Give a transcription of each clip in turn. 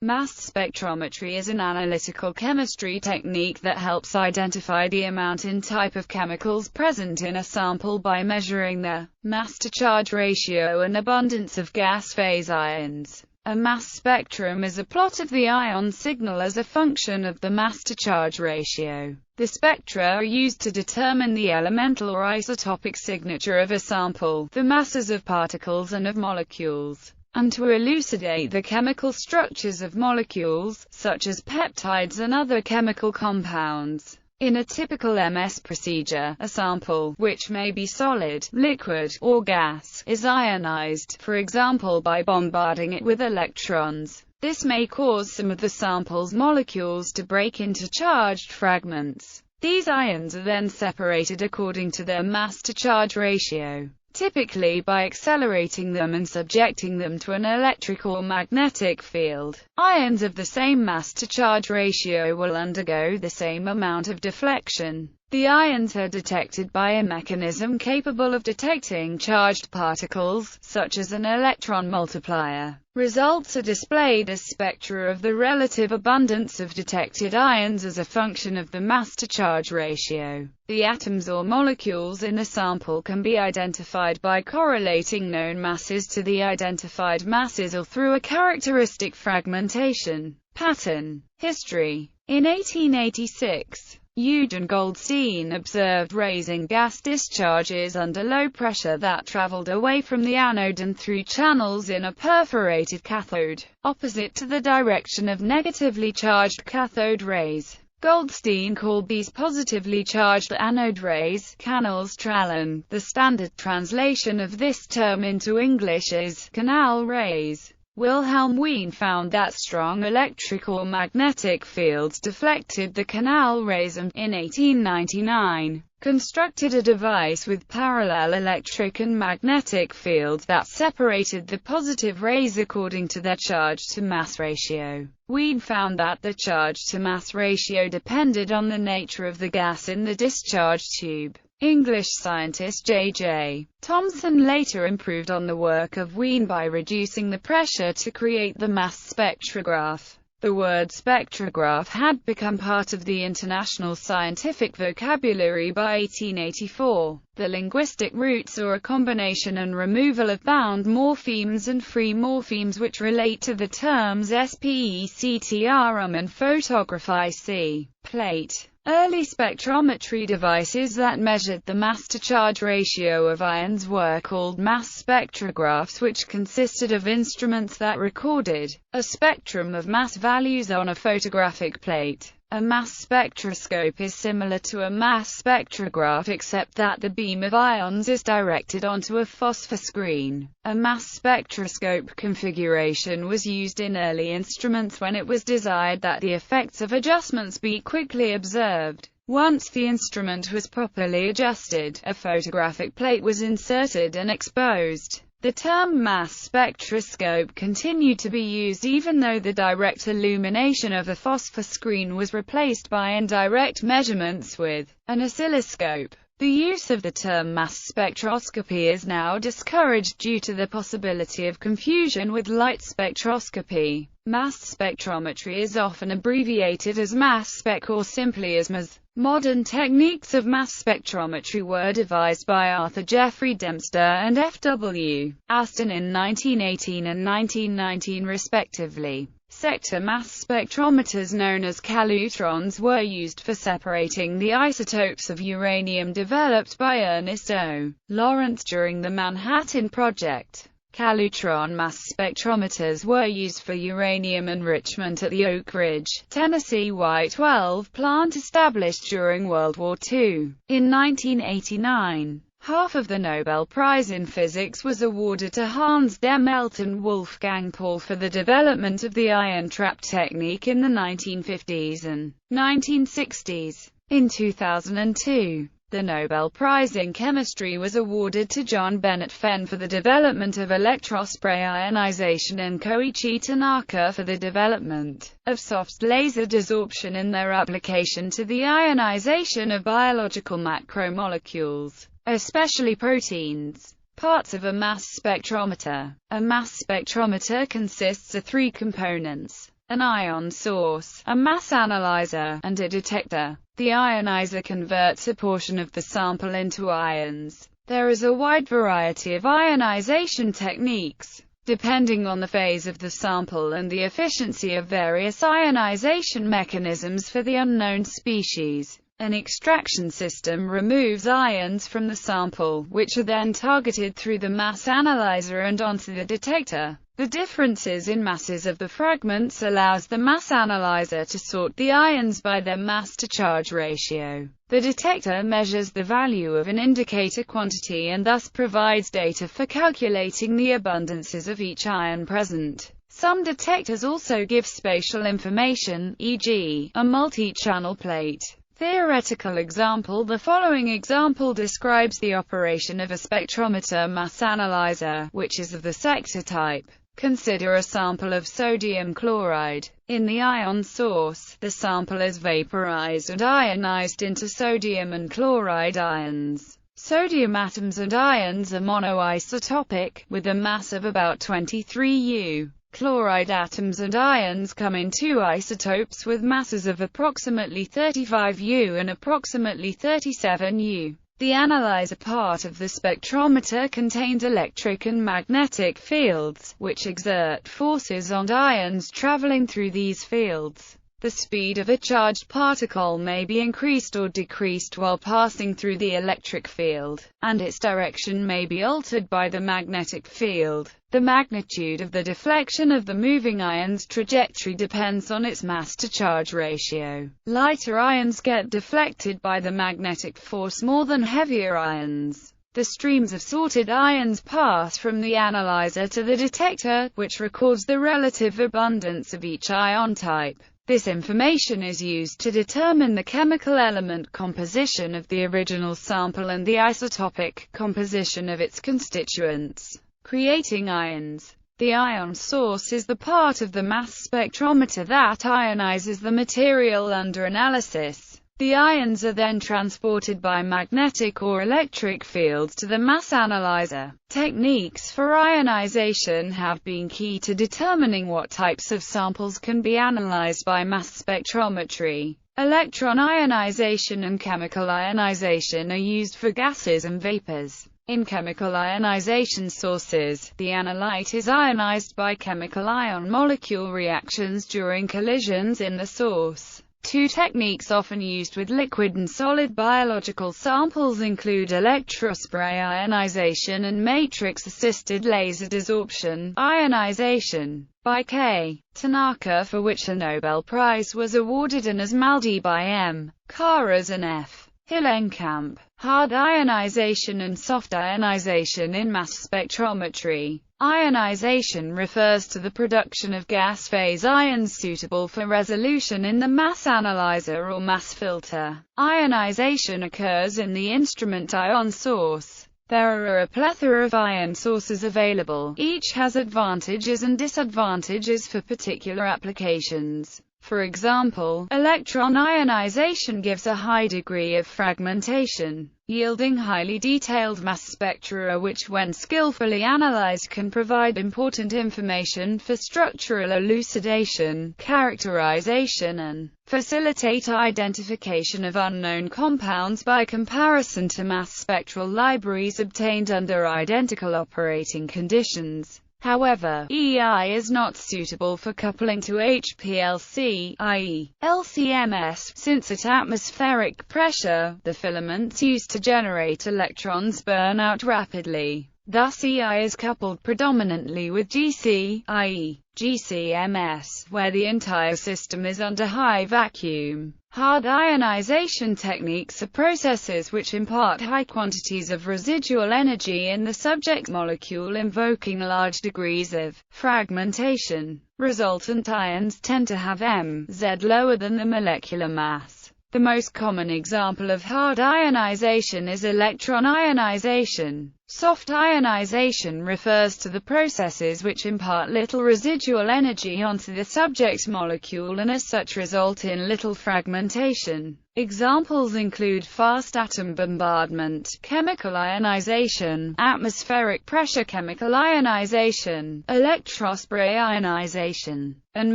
Mass spectrometry is an analytical chemistry technique that helps identify the amount and type of chemicals present in a sample by measuring the mass-to-charge ratio and abundance of gas phase ions. A mass spectrum is a plot of the ion signal as a function of the mass-to-charge ratio. The spectra are used to determine the elemental or isotopic signature of a sample, the masses of particles and of molecules, and to elucidate the chemical structures of molecules, such as peptides and other chemical compounds. In a typical MS procedure, a sample, which may be solid, liquid, or gas, is ionized, for example by bombarding it with electrons. This may cause some of the sample's molecules to break into charged fragments. These ions are then separated according to their mass-to-charge ratio, typically by accelerating them and subjecting them to an electric or magnetic field. Ions of the same mass-to-charge ratio will undergo the same amount of deflection. The ions are detected by a mechanism capable of detecting charged particles, such as an electron multiplier. Results are displayed as spectra of the relative abundance of detected ions as a function of the mass-to-charge ratio. The atoms or molecules in a sample can be identified by correlating known masses to the identified masses or through a characteristic fragmentation pattern. History. In 1886, Eugen Goldstein observed raising gas discharges under low pressure that traveled away from the anode and through channels in a perforated cathode, opposite to the direction of negatively charged cathode rays. Goldstein called these positively charged anode rays canals trallen. The standard translation of this term into English is canal rays. Wilhelm Wien found that strong electric or magnetic fields deflected the canal rays and, in 1899, constructed a device with parallel electric and magnetic fields that separated the positive rays according to their charge-to-mass ratio. Wien found that the charge-to-mass ratio depended on the nature of the gas in the discharge tube. English scientist J.J. Thomson later improved on the work of Wien by reducing the pressure to create the mass spectrograph. The word spectrograph had become part of the international scientific vocabulary by 1884. The linguistic roots are a combination and removal of bound morphemes and free morphemes which relate to the terms spectrum and photography. Plate. Early spectrometry devices that measured the mass-to-charge ratio of ions were called mass spectrographs, which consisted of instruments that recorded a spectrum of mass values on a photographic plate. A mass spectroscope is similar to a mass spectrograph except that the beam of ions is directed onto a phosphor screen. A mass spectroscope configuration was used in early instruments when it was desired that the effects of adjustments be quickly observed. Once the instrument was properly adjusted, a photographic plate was inserted and exposed. The term mass spectroscope continued to be used even though the direct illumination of a phosphor screen was replaced by indirect measurements with an oscilloscope. The use of the term mass spectroscopy is now discouraged due to the possibility of confusion with light spectroscopy. Mass spectrometry is often abbreviated as mass spec or simply as MAS. Modern techniques of mass spectrometry were devised by Arthur Jeffrey Dempster and F.W. Aston in 1918 and 1919 respectively. Sector mass spectrometers known as calutrons were used for separating the isotopes of uranium developed by Ernest O. Lawrence during the Manhattan Project. Calutron mass spectrometers were used for uranium enrichment at the Oak Ridge, Tennessee Y-12 plant established during World War II. In 1989, half of the Nobel Prize in Physics was awarded to Hans Dehmelt and Wolfgang Paul for the development of the ion trap technique in the 1950s and 1960s. In 2002, the Nobel Prize in Chemistry was awarded to John Bennett Fenn for the development of electrospray ionization and Koichi Tanaka for the development of soft laser desorption in their application to the ionization of biological macromolecules, especially proteins. Parts of a mass spectrometer. A mass spectrometer consists of three components: an ion source, a mass analyzer, and a detector. The ionizer converts a portion of the sample into ions. There is a wide variety of ionization techniques, depending on the phase of the sample and the efficiency of various ionization mechanisms for the unknown species. An extraction system removes ions from the sample, which are then targeted through the mass analyzer and onto the detector. The differences in masses of the fragments allows the mass analyzer to sort the ions by their mass-to-charge ratio. The detector measures the value of an indicator quantity and thus provides data for calculating the abundances of each ion present. Some detectors also give spatial information, e.g., a multi-channel plate. Theoretical example. The following example describes the operation of a spectrometer mass analyzer, which is of the sector type. Consider a sample of sodium chloride. In the ion source, the sample is vaporized and ionized into sodium and chloride ions. Sodium atoms and ions are monoisotopic, with a mass of about 23 U. Chloride atoms and ions come in two isotopes with masses of approximately 35 U and approximately 37 U. The analyzer part of the spectrometer contains electric and magnetic fields, which exert forces on ions traveling through these fields. The speed of a charged particle may be increased or decreased while passing through the electric field, and its direction may be altered by the magnetic field. The magnitude of the deflection of the moving ion's trajectory depends on its mass-to-charge ratio. Lighter ions get deflected by the magnetic force more than heavier ions. The streams of sorted ions pass from the analyzer to the detector, which records the relative abundance of each ion type. This information is used to determine the chemical element composition of the original sample and the isotopic composition of its constituents, creating ions. The ion source is the part of the mass spectrometer that ionizes the material under analysis. The ions are then transported by magnetic or electric fields to the mass analyzer. Techniques for ionization have been key to determining what types of samples can be analyzed by mass spectrometry. Electron ionization and chemical ionization are used for gases and vapors. In chemical ionization sources, the analyte is ionized by chemical ion molecule reactions during collisions in the source. Two techniques often used with liquid and solid biological samples include electrospray ionization and matrix-assisted laser desorption ionization. By K. Tanaka, for which a Nobel Prize was awarded, and Asmaldi by M. Karas and F. Hillenkamp. Hard ionization and soft ionization in mass spectrometry. Ionization refers to the production of gas phase ions suitable for resolution in the mass analyzer or mass filter. Ionization occurs in the instrument ion source. There are a plethora of ion sources available. Each has advantages and disadvantages for particular applications. For example, electron ionization gives a high degree of fragmentation, yielding highly detailed mass spectra which, when skillfully analyzed, can provide important information for structural elucidation, characterization, and facilitate identification of unknown compounds by comparison to mass spectral libraries obtained under identical operating conditions. However, EI is not suitable for coupling to HPLC, i.e., LCMS, since at atmospheric pressure, the filaments used to generate electrons burn out rapidly. Thus EI is coupled predominantly with GC, i.e., GCMS, where the entire system is under high vacuum. Hard ionization techniques are processes which impart high quantities of residual energy in the subject molecule, invoking large degrees of fragmentation. Resultant ions tend to have mZ lower than the molecular mass. The most common example of hard ionization is electron ionization. Soft ionization refers to the processes which impart little residual energy onto the subject molecule and as such result in little fragmentation. Examples include fast atom bombardment, chemical ionization, atmospheric pressure chemical ionization, electrospray ionization, and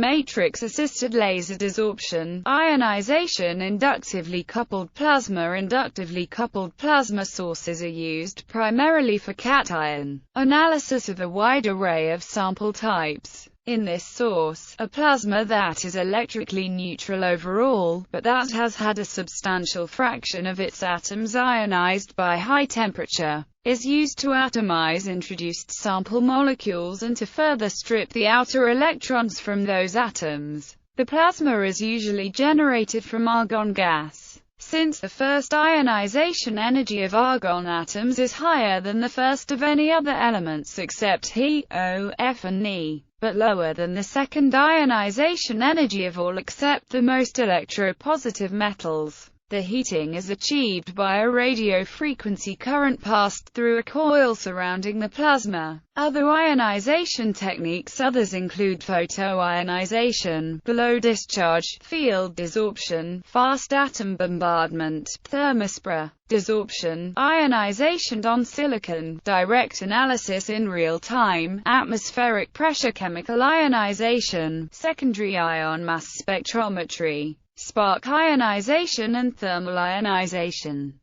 matrix-assisted laser desorption. Ionization. Inductively coupled plasma sources are used primarily for cation analysis of a wide array of sample types. In this source, a plasma that is electrically neutral overall, but that has had a substantial fraction of its atoms ionized by high temperature, is used to atomize introduced sample molecules and to further strip the outer electrons from those atoms. The plasma is usually generated from argon gas, since the first ionization energy of argon atoms is higher than the first of any other elements except He, O, F and Ni, but lower than the second ionization energy of all except the most electropositive metals. The heating is achieved by a radio frequency current passed through a coil surrounding the plasma. Other ionization techniques include photoionization, below-discharge, field desorption, fast atom bombardment, thermospray desorption, ionization on silicon, direct analysis in real time, atmospheric pressure chemical ionization, secondary ion mass spectrometry, spark ionization and thermal ionization.